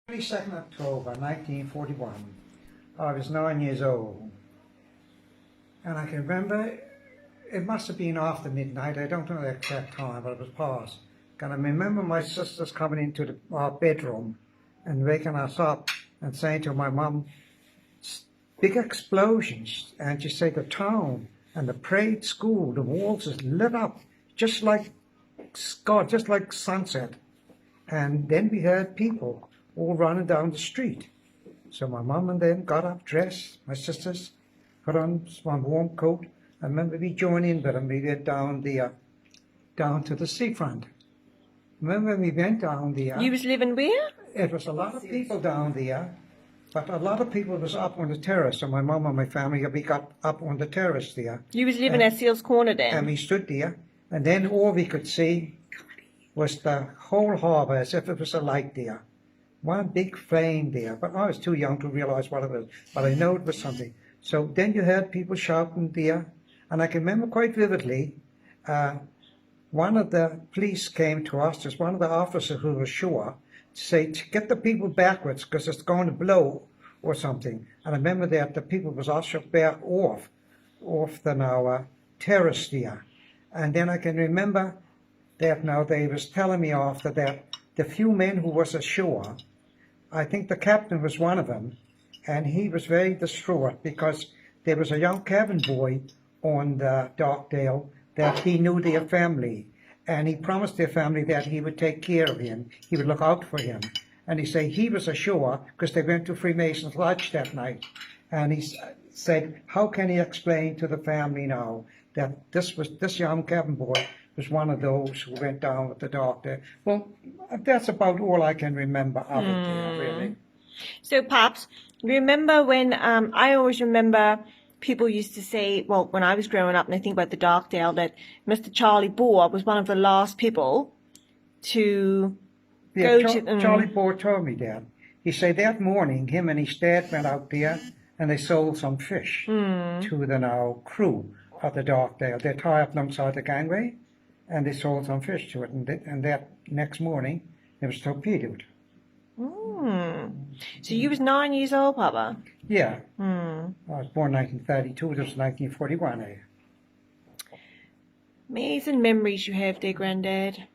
22nd October 1941, I was 9 years old, and I can remember it must have been after midnight. I don't know the exact time, but it was past. And I remember my sisters coming into our bedroom and waking us up and saying to my mum, big explosions, and she said the town and the parade school, the walls is lit up just like God, just like sunset. And then we heard people all running down the street. So my mum and them got up, dressed, my sisters put on one warm coat. I remember we joined in with them. We went down to the seafront. Remember we went down there. You was living where? It was a lot of people down there, but a lot of people was up on the terrace. So my mum and my family, we got up on the terrace there. You was living at Seals Corner then? And we stood there, and then all we could see was the whole harbour as if it was a light there. One big flame there, but I was too young to realise what it was, but I know it was something. So then you heard people shouting there, and I can remember quite vividly, one of the police came to us, there's one of the officers who was ashore, to say, get the people backwards, because it's going to blow, or something. And I remember that the people was ushered back off the terrace there. And then I can remember that now they was telling me after that, the few men who was ashore, I think the captain was one of them, and he was very distraught because there was a young cabin boy on the Darkdale that he knew their family, and he promised their family that he would take care of him, he would look out for him. And he said he was ashore because they went to Freemason's Lodge that night, and he said, how can he explain to the family now that this young cabin boy was one of those who went down with the doctor? Well, that's about all I can remember of it there, really. So, Pops, remember when, I always remember people used to say, well, when I was growing up and I think about the Darkdale, that Mr. Charlie Bohr was one of the last people to go to... Charlie Bohr told me that. He said that morning, him and his dad went out there and they sold some fish to the crew of the Darkdale. They tied up alongside the gangway, and they sold some fish to it, and that next morning it was torpedoed. So you was 9 years old, Papa? Yeah. I was born 1932, this was 1941. Amazing memories you have there, Granddad.